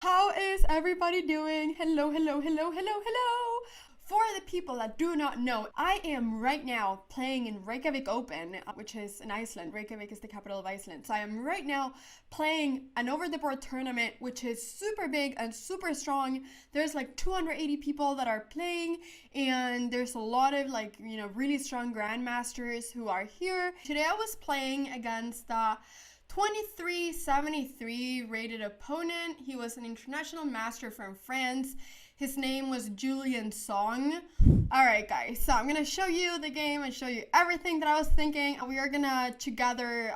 How is everybody doing? Hello, hello, hello, hello, hello. For the people that do not know, I am right now playing in Reykjavik Open, which is in Iceland. Reykjavik is the capital of Iceland. So I am right now playing an over-the-board tournament, which is super big and super strong. There's like 280 people that are playing, and there's a lot of really strong grandmasters who are here. Today I was playing against 2373 rated opponent. He was an international master from France. His name was Julian Song. Alright guys, so I'm gonna show you the game and show you everything that I was thinking. We are gonna together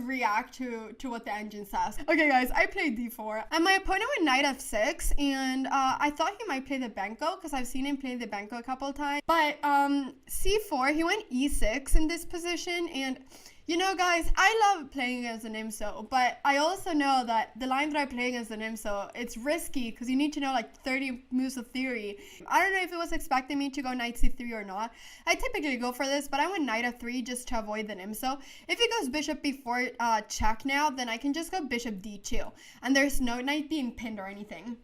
react to what the engine says. Okay guys, I played d4 and my opponent went knight f6, and I thought he might play the Benko because I've seen him play the Benko a couple of times. But c4, he went e6 in this position, and you know, guys, I love playing against an IMSO, but I also know that the line that I play against an IMSO, it's risky because you need to know like 30 moves of theory. I don't know if it was expecting me to go knight c3 or not. I typically go for this, but I went knight f3 just to avoid the IMSO. If he goes bishop b4 check now, then I can just go bishop d2, and there's no knight being pinned or anything.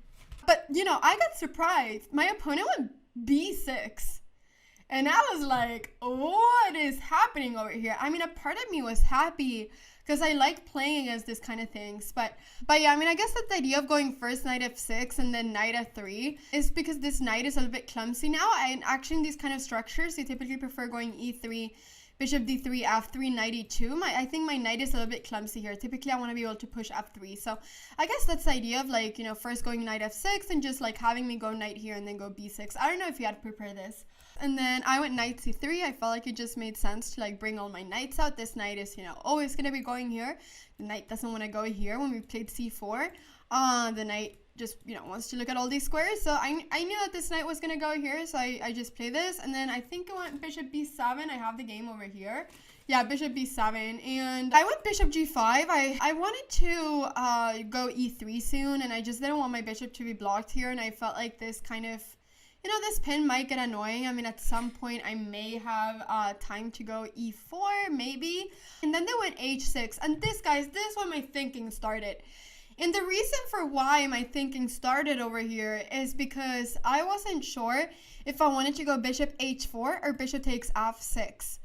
But, you know, I got surprised. My opponent went b6. And I was like, what is happening over here? I mean, a part of me was happy because I like playing against this kind of things. But yeah, I mean, I guess that the idea of going first knight f6 and then knight f3 is because this knight is a little bit clumsy now. And actually in these kind of structures, you typically prefer going e3, bishop d3, f3, knight e2. I think my knight is a little bit clumsy here. Typically, I want to be able to push f3. So I guess that's the idea of like, you know, first going knight f6 and just like having me go knight here and then go b6. I don't know if you had to prepare this. And then I went knight c3. I felt like it just made sense to like bring all my knights out. This knight is, you know, always going to be going here. The knight doesn't want to go here when we played c4. The knight just, you know, wants to look at all these squares. So I knew that this knight was going to go here. So I just play this. And then I think I went bishop b7. I have the game over here. Yeah, bishop b7. And I went bishop g5. I wanted to go e3 soon. And I just didn't want my bishop to be blocked here. And I felt like this kind of, you know, this pin might get annoying. I mean, at some point I may have time to go e4, maybe. And then they went h6. And this, guys, this is when my thinking started. And the reason for why my thinking started over here is because I wasn't sure if I wanted to go bishop h4 or bishop takes f6.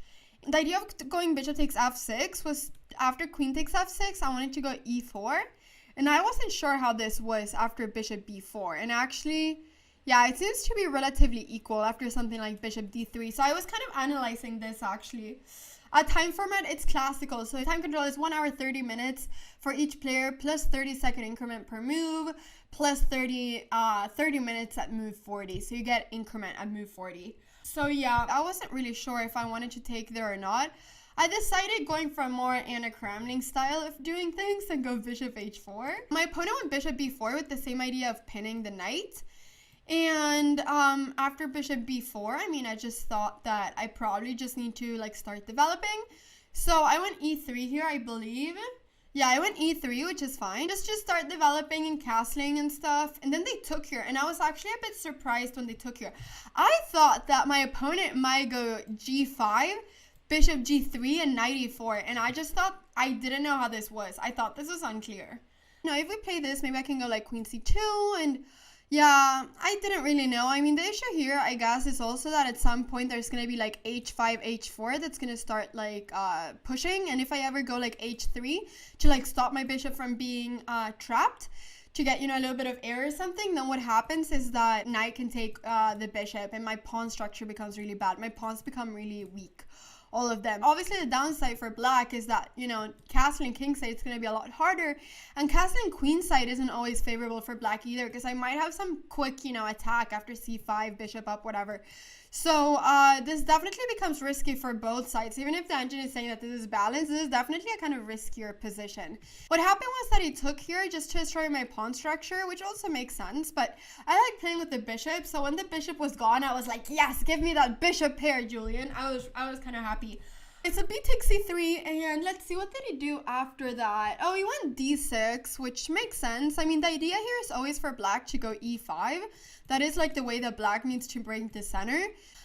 The idea of going bishop takes f6 was after queen takes f6, I wanted to go e4. And I wasn't sure how this was after bishop b4. And actually, yeah, it seems to be relatively equal after something like bishop d3. So I was kind of analyzing this actually. Time format, it's classical. So the time control is 1 hour 30 minutes for each player, plus 30-second increment per move, plus 30 minutes at move 40. So you get increment at move 40. So yeah, I wasn't really sure if I wanted to take there or not. I decided going for more Anna Cramling style of doing things and go bishop h4. My opponent went bishop b4 with the same idea of pinning the knight. And after bishop b4, I mean, I just thought that I probably just need to like start developing. So I went e3 here, I believe. Yeah, I went e3, which is fine. Just start developing and castling and stuff. And then they took here. And I was actually a bit surprised when they took here. I thought that my opponent might go g5, bishop g3, and knight e4. And I just thought, I didn't know how this was. I thought this was unclear. Now, if we play this, maybe I can go like queen c2 and... yeah, I didn't really know. I mean, the issue here, I guess, is also that at some point there's going to be like h5, h4 that's going to start like pushing. And if I ever go like h3 to like stop my bishop from being trapped, to get, you know, a little bit of air or something, then what happens is that knight can take the bishop and my pawn structure becomes really bad. My pawns become really weak. All of them. Obviously, the downside for black is that, you know, castling kingside is going to be a lot harder, and castling queenside isn't always favorable for black either, because I might have some quick, you know, attack after c5, bishop up, whatever. So this definitely becomes risky for both sides. Even if the engine is saying that this is balanced, this is definitely a kind of riskier position. What happened was that he took here just to destroy my pawn structure, which also makes sense, but I like playing with the bishop. So when the bishop was gone, I was like, yes, give me that bishop pair, Julian. I was kind of happy. It's a b takes c3, and let's see, what did he do after that? Oh, he went d6, which makes sense. I mean, the idea here is always for black to go e5. That is like the way that black needs to break the center.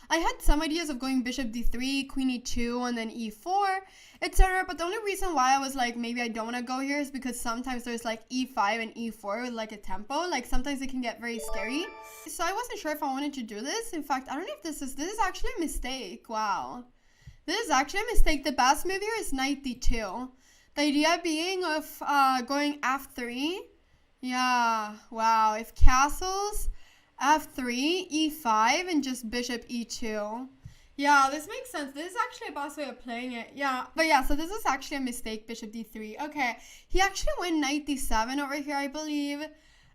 I had some ideas of going bishop d3, queen e2, and then e4, etc. But the only reason why I was like, maybe I don't want to go here is because sometimes there's like e5 and e4 with like a tempo. Like sometimes it can get very scary. So I wasn't sure if I wanted to do this. In fact, I don't know if this is actually a mistake. Wow. This is actually a mistake. The best move here is knight d2. The idea being of going f3. Yeah, wow. If castles, f3, e5, and just bishop e2. Yeah, this makes sense. This is actually a best way of playing it. Yeah, but yeah, so this is actually a mistake, bishop d3. Okay, he actually went knight d7 over here, I believe.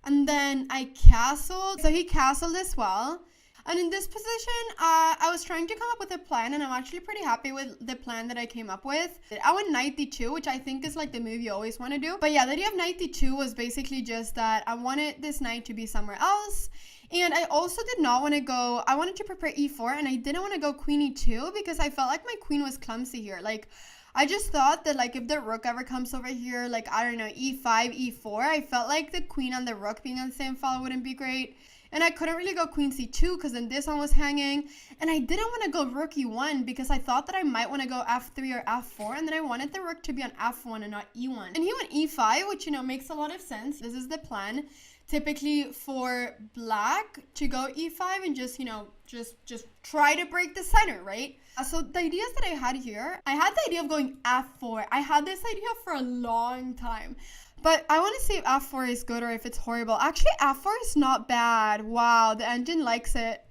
And then I castled. So he castled as well. And in this position, I was trying to come up with a plan, and I'm actually pretty happy with the plan that I came up with. I went knight d2, which I think is like the move you always want to do. But yeah, the idea of knight d2 was basically just that I wanted this knight to be somewhere else. And I also did not want to go, I wanted to prepare e4, and I didn't want to go queen e2 because I felt like my queen was clumsy here. Like, I just thought that like if the rook ever comes over here, like, I don't know, e5, e4, I felt like the queen and the rook being on the same file wouldn't be great. And I couldn't really go queen c2 because then this one was hanging. And I didn't want to go rook e1 because I thought that I might want to go f3 or f4. And then I wanted the rook to be on f1 and not e1. And he went e5, which, you know, makes a lot of sense. This is the plan typically for black, to go e5 and just, you know, just try to break the center, right? So the ideas that I had here, I had the idea of going f4. I had this idea for a long time. But I want to see if f4 is good or if it's horrible. Actually, f4 is not bad. Wow, the engine likes it.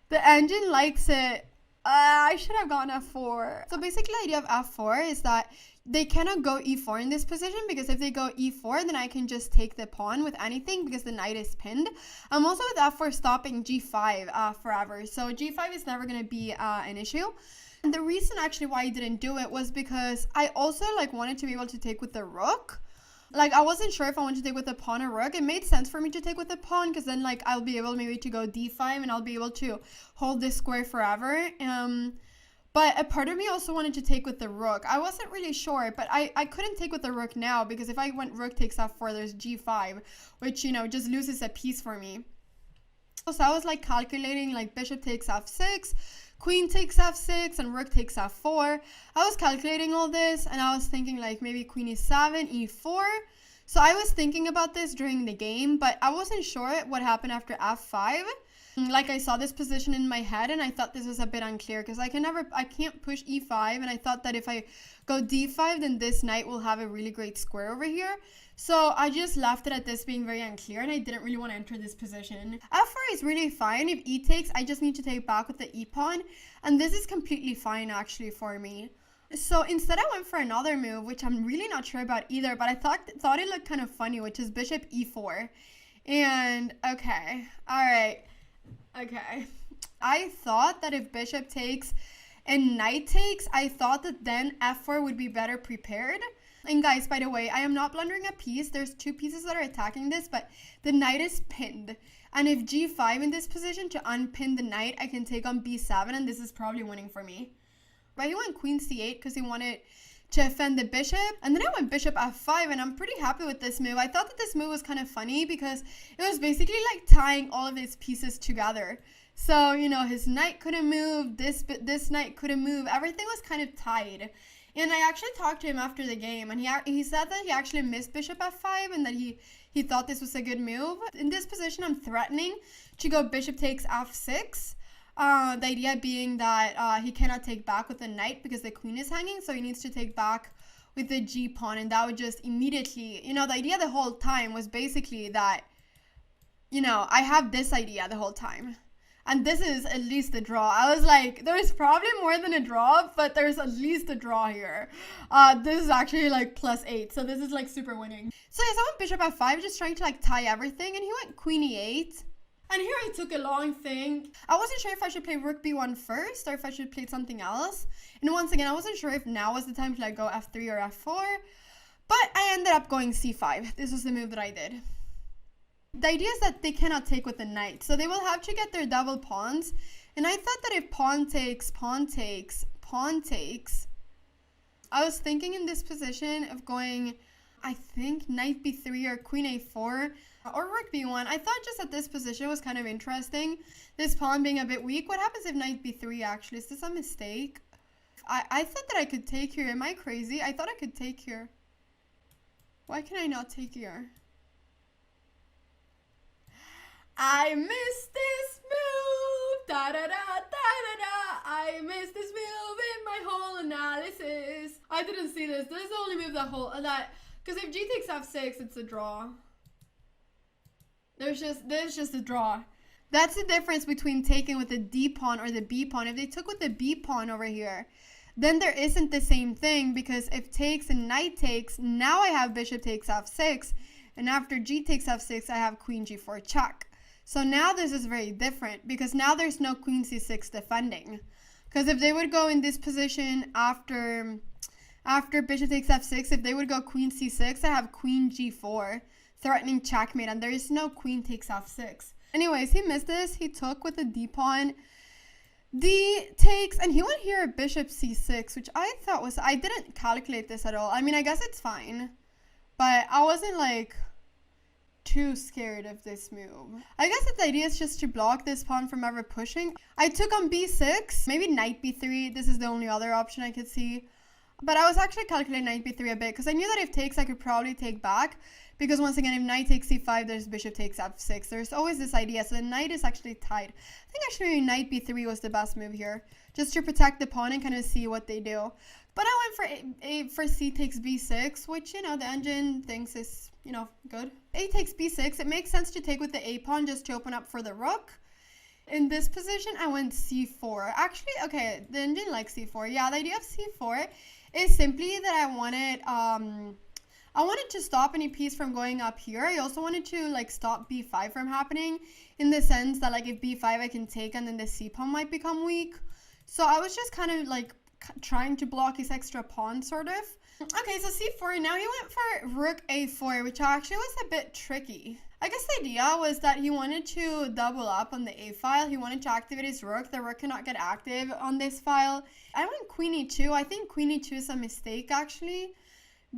The engine likes it. I should have gone f4. So basically the idea of f4 is that they cannot go e4 in this position, because if they go e4, then I can just take the pawn with anything because the knight is pinned. I'm also with f4 stopping g5 forever. So g5 is never going to be an issue. And the reason actually why I didn't do it was because I also like wanted to be able to take with the rook. Like, I wasn't sure if I wanted to take with the pawn or rook. It made sense for me to take with the pawn because then, like, I'll be able maybe to go d5 and I'll be able to hold this square forever. But a part of me also wanted to take with the rook. I wasn't really sure, but I couldn't take with the rook now because if I went rook takes f4, there's g5, which, you know, just loses a piece for me. So I was, like, calculating, like, bishop takes f6, queen takes f6, and rook takes f4. I was calculating all this, and I was thinking, like, maybe queen e7, e4. So I was thinking about this during the game, but I wasn't sure what happened after f5. Like, I saw this position in my head, and I thought this was a bit unclear, because I can't push e5, and I thought that if I go d5, then this knight will have a really great square over here. So I just left it at this being very unclear, and I didn't really want to enter this position. f4 is really fine. If e takes, I just need to take back with the e pawn, and this is completely fine actually for me. So instead I went for another move, which I'm really not sure about either, but I thought it looked kind of funny, which is bishop e4. And okay, all right, okay. I thought that if bishop takes and knight takes, I thought that then f4 would be better prepared. And guys, by the way, I am not blundering a piece. There's two pieces that are attacking this, but the knight is pinned. And if g5 in this position to unpin the knight, I can take on b7, and this is probably winning for me. But he went queen c8 because he wanted to offend the bishop. And then I went bishop f5, and I'm pretty happy with this move. I thought that this move was kind of funny because it was basically like tying all of his pieces together. So, you know, his knight couldn't move, this knight couldn't move. Everything was kind of tied. And I actually talked to him after the game, and he said that he actually missed bishop f5 and that he thought this was a good move. In this position, I'm threatening to go bishop takes f6. The idea being that he cannot take back with the knight because the queen is hanging, so he needs to take back with the g pawn, and that would just immediately, you know, the idea the whole time was basically that, you know, I have this idea the whole time. And this is at least a draw. I was like, there's probably more than a draw, but there's at least a draw here. This is actually like +8, so this is like super winning. So yes, I went bishop f5, just trying to like tie everything, and he went queen e8. And here I took a long thing. I wasn't sure if I should play rook b1 first, or if I should play something else. And once again, I wasn't sure if now was the time to like go f3 or f4. But I ended up going c5. This was the move that I did. The idea is that they cannot take with the knight, so they will have to get their double pawns. And I thought that if pawn takes, pawn takes, pawn takes, I was thinking in this position of going, I think knight b3 or queen a4 or rook b1. I thought just at this position was kind of interesting. This pawn being a bit weak. What happens if knight b3 actually? Is this a mistake? I thought that I could take here. Am I crazy? I thought I could take here. Why can I not take here? I missed this move. Da da da da da da. I missed this move in my whole analysis. I didn't see this. This is the only move that because if g takes f6, it's a draw. There's just a draw. That's the difference between taking with the d pawn or the b pawn. If they took with the b pawn over here, then there isn't the same thing, because if takes and knight takes, now I have bishop takes f6, and after g takes f6, I have queen g4 check. So now this is very different, because now there's no queen c6 defending. Because if they would go in this position after bishop takes f6, if they would go queen c6, I have queen g4, threatening checkmate, and there is no queen takes f6. Anyways, he missed this. He took with the d pawn. D takes, and he went here bishop c6, which I thought was, I didn't calculate this at all. I mean, I guess it's fine, but I wasn't like too scared of this move. I guess the idea is just to block this pawn from ever pushing. I took on b6, maybe knight b3. This is the only other option I could see. But I was actually calculating knight b3 a bit, because I knew that if takes, I could probably take back. Because once again, if knight takes c5, there's bishop takes f6. There's always this idea. So the knight is actually tied. I think actually knight b3 was the best move here, just to protect the pawn and kind of see what they do. But I went for c takes b6, which, you know, the engine thinks is, you know, good. A takes b6. It makes sense to take with the a pawn just to open up for the rook. In this position, I went c4. Actually, okay, the engine likes c4. Yeah, the idea of c4 is simply that I wanted to stop any piece from going up here. I also wanted to like stop b5 from happening, in the sense that like if b5 I can take and then the c pawn might become weak. So I was just kind of like trying to block his extra pawn, sort of. Okay, so c4. Now he went for rook a4, which actually was a bit tricky. I guess the idea was that he wanted to double up on the a file. He wanted to activate his rook. The rook cannot get active on this file. I went queen e2. I think queen e2 is a mistake, actually,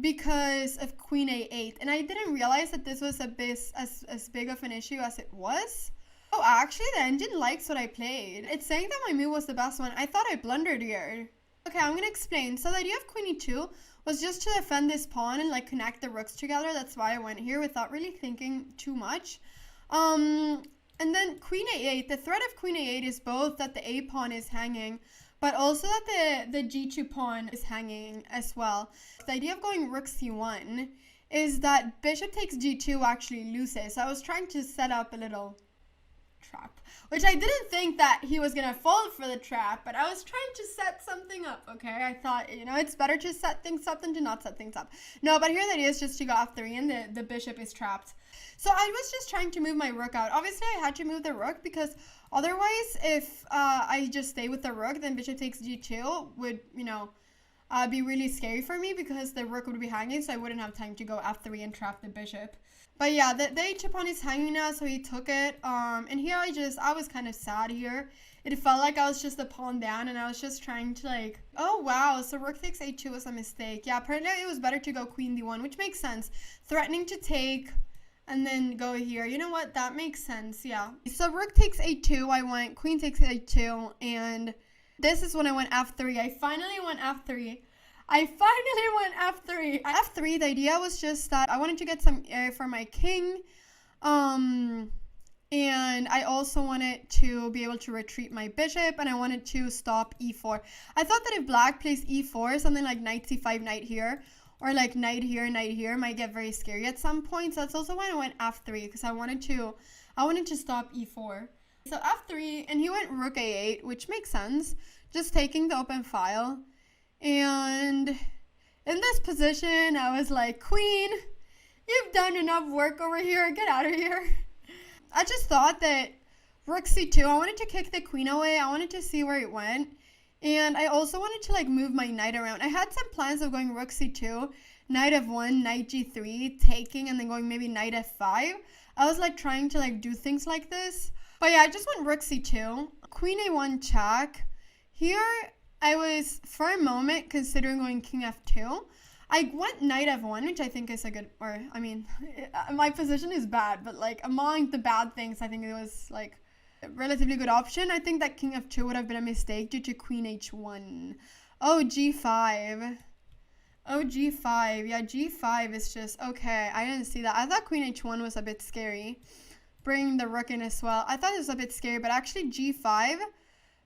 because of queen a8. And I didn't realize that this was as big of an issue as it was. Oh, actually, the engine likes what I played. It's saying that my move was the best one. I thought I blundered here. Okay, I'm going to explain. So the idea of queen e2 was just to defend this pawn and like connect the rooks together. That's why I went here without really thinking too much. And then queen a8. The threat of queen a8 is both that the a pawn is hanging, but also that the g2 pawn is hanging as well. The idea of going rook c1 is that bishop takes g2 actually loses. So I was trying to set up a little trap, which I didn't think that he was gonna fall for the trap, but I was trying to set something up. Okay, I thought, you know, it's better to set things up than to not set things up. No, but here the idea is just to go f3 and the bishop is trapped. So I was just trying to move my rook out. Obviously I had to move the rook, because otherwise if I just stay with the rook, then bishop takes g2 would, you know, be really scary for me, because the rook would be hanging, so I wouldn't have time to go f3 and trap the bishop. But yeah, the h pawn is hanging now, so he took it. And here I was kind of sad here. It felt like I was just a pawn down, and I was just trying to like, oh wow, so rook takes a2 was a mistake. Yeah, apparently it was better to go queen d1, which makes sense. Threatening to take and then go here. You know what? That makes sense, yeah. So rook takes a2, I went queen takes a2, and this is when I went f3. I finally went f3. F3, the idea was just that I wanted to get some air for my king. And I also wanted to be able to retreat my bishop, and I wanted to stop e4. I thought that if black plays e4, something like knight c5, knight here, or like knight here might get very scary at some point. So that's also why I went f3, because I wanted to stop e4. So f3, and he went rook a8, which makes sense, just taking the open file. And in this position, I was like, queen, you've done enough work over here, get out of here. I just thought that rook c2, I wanted to kick the queen away. I wanted to see where it went. And I also wanted to like move my knight around. I had some plans of going rook c2, knight f1, knight g3, taking, and then going maybe knight f5. I was like trying to like do things like this. But yeah, I just went rook c2, queen a1 check. Here, I was, for a moment, considering going king f2. I went knight f1, which I think is a good, or, I mean, my position is bad, but, like, among the bad things, I think it was, like, a relatively good option. I think that king f2 would have been a mistake due to queen h1. Oh, g5. Oh, g5. Yeah, g5 is just, okay, I didn't see that. I thought queen h1 was a bit scary. Bring the rook in as well. I thought it was a bit scary, but actually g5,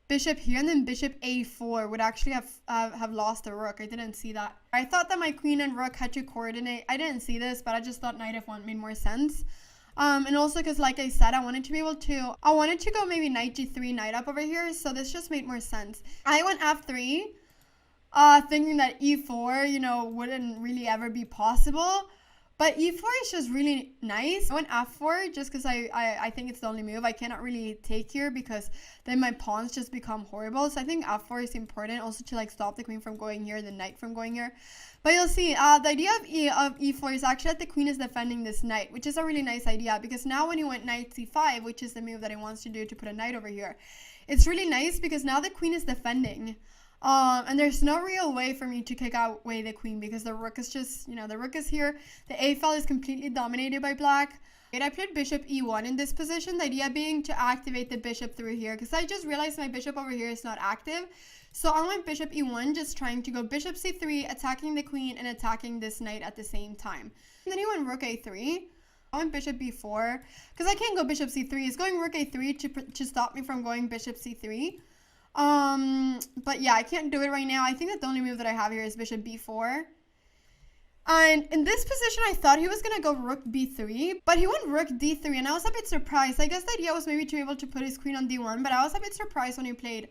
bishop here, and then bishop a4 would actually have lost the rook. I didn't see that. I thought that my queen and rook had to coordinate. I didn't see this, but I just thought knight f1 made more sense. And also because, like I said, I wanted to go maybe knight g3, knight up over here, so this just made more sense. I went f3, thinking that e4, you know, wouldn't really ever be possible. But e4 is just really nice. I went f4 just because I think it's the only move. I cannot really take here because then my pawns just become horrible. So I think f4 is important also to like stop the queen from going here, the knight from going here. But you'll see, the idea of e4 is actually that the queen is defending this knight, which is a really nice idea because now when he went knight c5, which is the move that he wants to do to put a knight over here, it's really nice because now the queen is defending. And there's no real way for me to kick away the queen because the rook is just, you know, the rook is here. The eval is completely dominated by black. And I played bishop e1 in this position, the idea being to activate the bishop through here because I just realized my bishop over here is not active. So I went bishop e1, just trying to go bishop c3, attacking the queen and attacking this knight at the same time. And then he went rook a3. I went bishop b4 because I can't go bishop c3. He's going rook a3 to stop me from going bishop c3. But yeah, I can't do it right now. I think that the only move that I have here is bishop b4. And in this position, I thought he was going to go rook b3, but he went rook d3, and I was a bit surprised. I guess the idea was maybe to be able to put his queen on d1, but I was a bit surprised when he played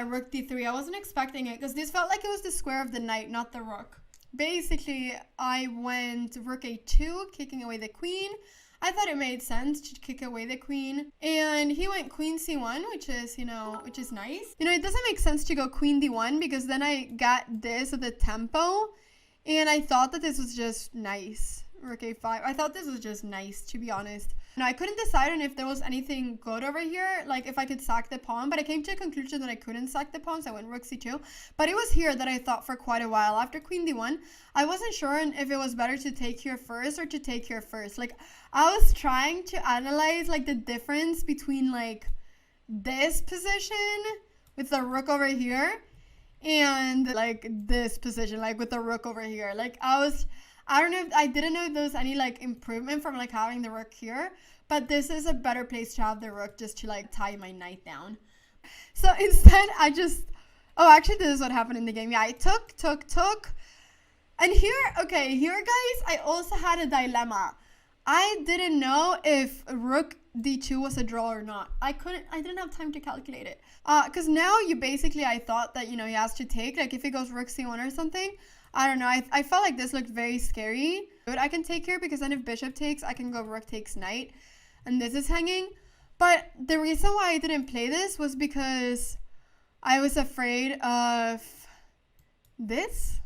rook d3. I wasn't expecting it, because this felt like it was the square of the knight, not the rook. Basically, I went rook a2, kicking away the queen. I thought it made sense to kick away the queen. And he went queen c1, which is, you know, which is nice. You know, it doesn't make sense to go queen d1 because then I got this at the tempo. And I thought that this was just nice. Rook a5. I thought this was just nice, to be honest. Now, I couldn't decide on if there was anything good over here, like if I could sack the pawn, but I came to a conclusion that I couldn't sack the pawn, so I went rook c2. But it was here that I thought for quite a while. After queen d1, I wasn't sure if it was better to take here first or to take here first. Like, I was trying to analyze, like, the difference between, like, this position with the rook over here and, like, this position, like, with the rook over here. Like, I don't know if, I didn't know if there was any, like, improvement from, like, having the rook here, but this is a better place to have the rook just to, like, tie my knight down. So instead, oh, actually, this is what happened in the game. Yeah, I took. And here, okay, here, guys, I also had a dilemma. I didn't know if rook d2 was a draw or not. I didn't have time to calculate it. Because now I thought that, you know, he has to take, like, if he goes rook c1 or something. I don't know, I felt like this looked very scary. But I can take here because then if bishop takes, I can go rook takes knight. And this is hanging. But the reason why I didn't play this was because I was afraid of this.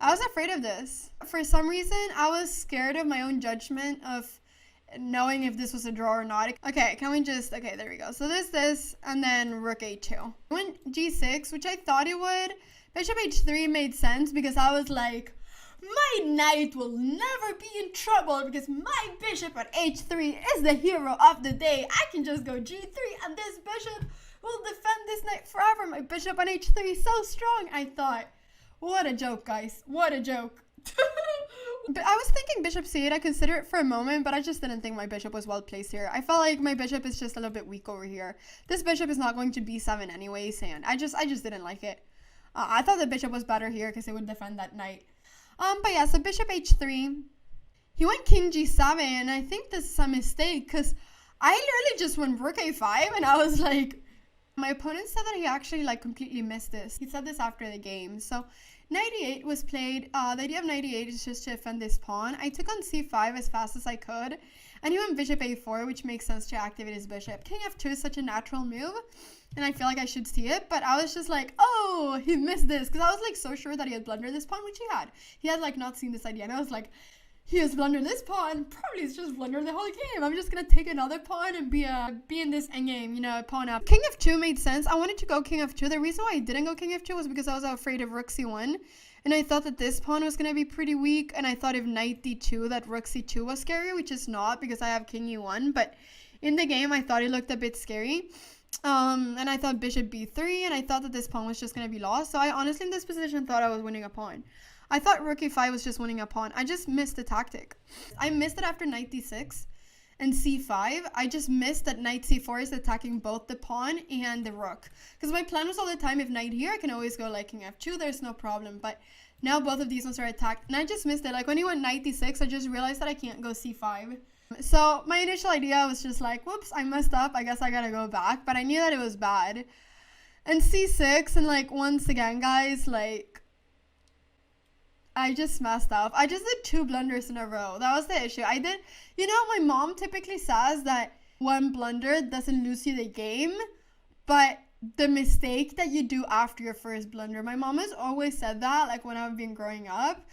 I was afraid of this. For some reason, I was scared of my own judgment of knowing if this was a draw or not. Okay, can we just, okay, there we go. So this, and then rook a2. I went g6, which I thought it would. Bishop h3 made sense because I was like, my knight will never be in trouble because my bishop at h3 is the hero of the day. I can just go g3 and this bishop will defend this knight forever. My bishop on h3 is so strong. I thought, what a joke, guys. What a joke. But I was thinking bishop c8. I considered it for a moment, but I just didn't think my bishop was well placed here. I felt like my bishop is just a little bit weak over here. This bishop is not going to b7 anyways, and I just didn't like it. I thought the bishop was better here because it would defend that knight. But yeah, so bishop h3. He went king g7, and I think this is a mistake because I literally just went rook a5, and I was like, my opponent said that he actually like completely missed this. He said this after the game. So knight e8 was played. The idea of knight e8 is just to defend this pawn. I took on c5 as fast as I could, and he went bishop a4, which makes sense to activate his bishop. King f2 is such a natural move, and I feel like I should see it, but I was just like, oh, he missed this, because I was like so sure that he had blundered this pawn, which he had. He had like not seen this idea, and I was like, he has blundered this pawn. Probably it's just blundered the whole game. I'm just gonna take another pawn and be in this endgame, you know, pawn up. King f2 made sense. I wanted to go king f2. The reason why I didn't go king f2 was because I was afraid of rook c1. And I thought that this pawn was gonna be pretty weak. And I thought if knight d2, that rook c2 was scary, which is not because I have king e1. But in the game, I thought it looked a bit scary. And I thought bishop b3, and I thought that this pawn was just going to be lost. So I honestly, in this position, thought I was winning a pawn. I thought rook e5 was just winning a pawn. I just missed the tactic. I missed it after knight d6 and c5. I just missed that knight c4 is attacking both the pawn and the rook. Because my plan was all the time, if knight here, I can always go like king f2. There's no problem. But now both of these ones are attacked. And I just missed it. Like when he went knight d6, I just realized that I can't go c5. So my initial idea was just like, whoops, I messed up. I guess I gotta go back. But I knew that it was bad. And c6, and like once again, guys, like I just messed up. I just did 2 blunders in a row. That was the issue. I did, you know, my mom typically says that one blunder doesn't lose you the game, but the mistake that you do after your first blunder. My mom has always said that, like when I've been growing up,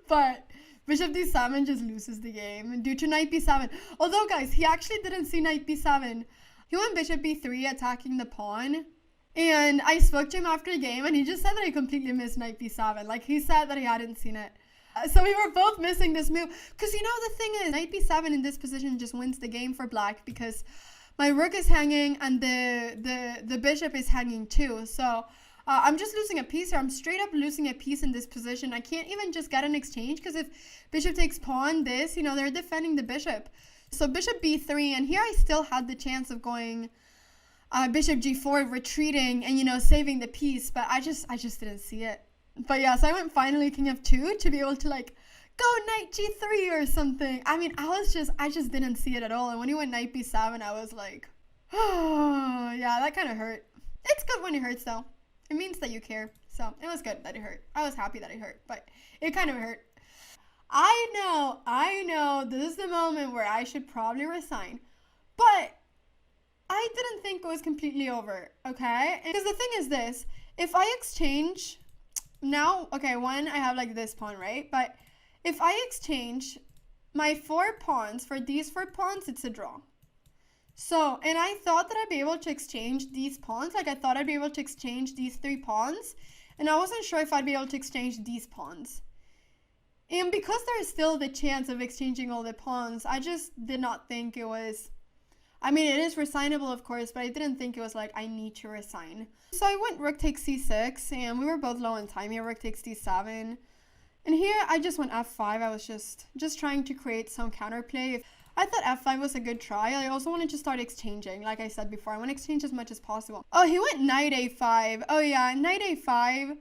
but bishop d7 just loses the game due to knight b7. Although, guys, he actually didn't see knight b7. He went bishop b3 attacking the pawn. And I spoke to him after the game, and he just said that I completely missed knight b7. Like, he said that he hadn't seen it. So we were both missing this move. Because, you know, the thing is, knight b7 in this position just wins the game for black because my rook is hanging and the bishop is hanging too. So I'm just losing a piece here. I'm straight up losing a piece in this position. I can't even just get an exchange because if bishop takes pawn, this, you know, they're defending the bishop. So bishop b3, and here I still had the chance of going bishop g4, retreating and, you know, saving the piece, but I just didn't see it. But yeah, so I went finally king f2 to be able to like go knight g3 or something. I mean, I just didn't see it at all. And when he went knight b7, I was like, oh yeah, that kind of hurt. It's good when it hurts though. It means that you care. So it was good that it hurt. I was happy that it hurt, but it kind of hurt. I know, this is the moment where I should probably resign, but I didn't think it was completely over, okay? Because the thing is this, if I exchange, now, okay, one, I have like this pawn, right? But if I exchange my 4 pawns for these 4 pawns, it's a draw. So, and I thought that I'd be able to exchange these pawns, like I thought I'd be able to exchange these 3 pawns, and I wasn't sure if I'd be able to exchange these pawns. And because there is still the chance of exchanging all the pawns, I just did not think it was, I mean, it is resignable, of course, but I didn't think it was like, I need to resign. So I went rook takes c6, and we were both low on time here, rook takes d7. And here, I just went f5. I was just trying to create some counterplay. I thought f5 was a good try. I also wanted to start exchanging, like I said before. I want to exchange as much as possible. Oh, he went knight a5. Oh yeah, knight a5.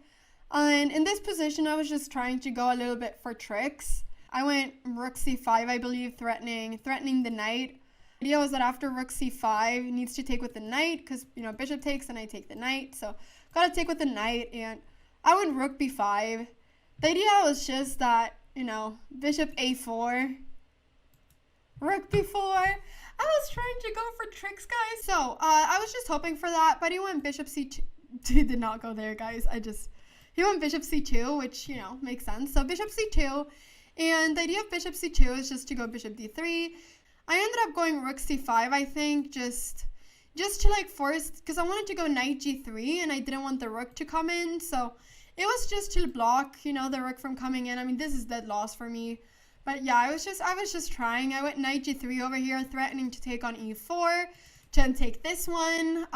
And in this position, I was just trying to go a little bit for tricks. I went rook c5, I believe, threatening the knight. The idea was that after rook c5, he needs to take with the knight because, you know, bishop takes and I take the knight. So gotta take with the knight, and I went rook b5. The idea was just that, you know, bishop a4, rook b4. I was trying to go for tricks, guys. So I was just hoping for that, but he went bishop c2. He did not go there, guys. He went bishop c2, which, you know, makes sense. So bishop c2, and the idea of bishop c2 is just to go bishop d3. I ended up going rook c5, I think, just to like force, because I wanted to go knight g3, and I didn't want the rook to come in, so it was just to block, you know, the rook from coming in. I mean, this is dead loss for me. But yeah, I was just trying. I went knight g3 over here, threatening to take on e4, to then take this one.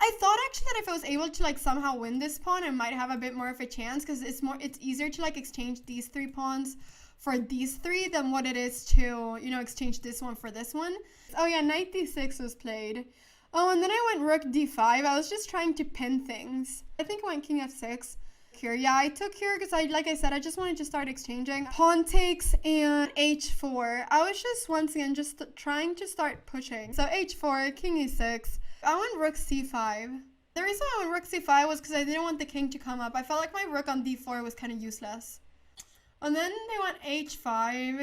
I thought actually that if I was able to like somehow win this pawn, I might have a bit more of a chance because it's easier to like exchange these 3 pawns for these 3 than what it is to, you know, exchange this one for this one. Oh yeah, knight d6 was played. Oh, and then I went rook d5. I was just trying to pin things. I think I went king f6. Here, yeah, I took here because like I said, I just wanted to start exchanging. Pawn takes and h4. I was just, once again, just trying to start pushing. So h4, king e6. I went rook c5. The reason I went rook c5 was because I didn't want the king to come up. I felt like my rook on d4 was kind of useless. And then they went h5,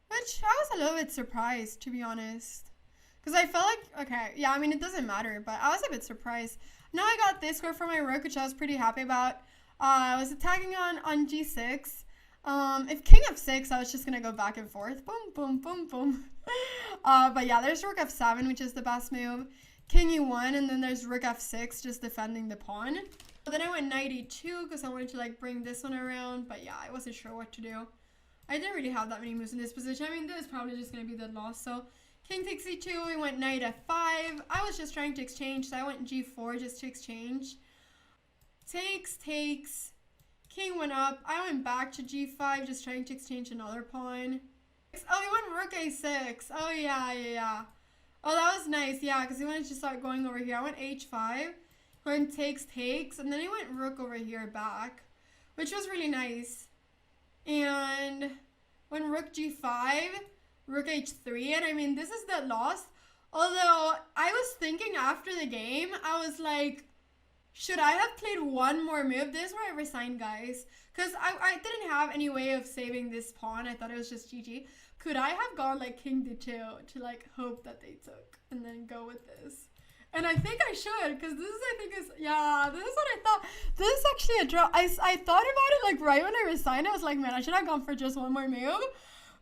which I was a little bit surprised, to be honest. Because I felt like, okay, yeah, I mean, it doesn't matter, but I was a bit surprised. Now I got this square for my rook, which I was pretty happy about. I was attacking on g6. If king f6, I was just gonna go back and forth. Boom, boom, boom, boom. But yeah, there's rook f7, which is the best move. King e1, and then there's rook f6, just defending the pawn. But then I went knight e2 because I wanted to like bring this one around. But yeah, I wasn't sure what to do. I didn't really have that many moves in this position. I mean, this is probably just gonna be the loss. So king takes e2, we went knight f5. I was just trying to exchange, so I went g4 just to exchange. Takes, king went up. I went back to g5, just trying to exchange another pawn. Oh, he went rook a6. Oh, yeah. Oh, that was nice, yeah, because he wanted to start going over here. I went h5, went takes, and then he went rook over here back, which was really nice. And when rook g5, rook h3, and I mean, this is the loss. Although, I was thinking after the game, I was like, should I have played one more move? This is where I resigned, guys. Because I didn't have any way of saving this pawn. I thought it was just GG. Could I have gone like king d2 to like hope that they took and then go with this? And I think I should, because this is, I think is, yeah, this is what I thought. This is actually a draw. I thought about it like right when I resigned. I was like, man, I should have gone for just one more move.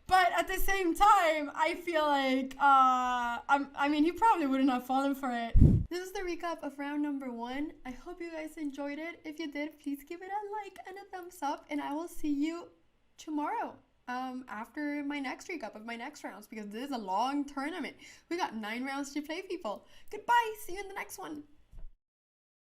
But at the same time, I feel like, I mean, he probably wouldn't have fallen for it. This is the recap of round number 1. I hope you guys enjoyed it. If you did, please give it a like and a thumbs up. And I will see you tomorrow after my next recap of my next rounds, because this is a long tournament. We got 9 rounds to play, people. Goodbye. See you in the next one.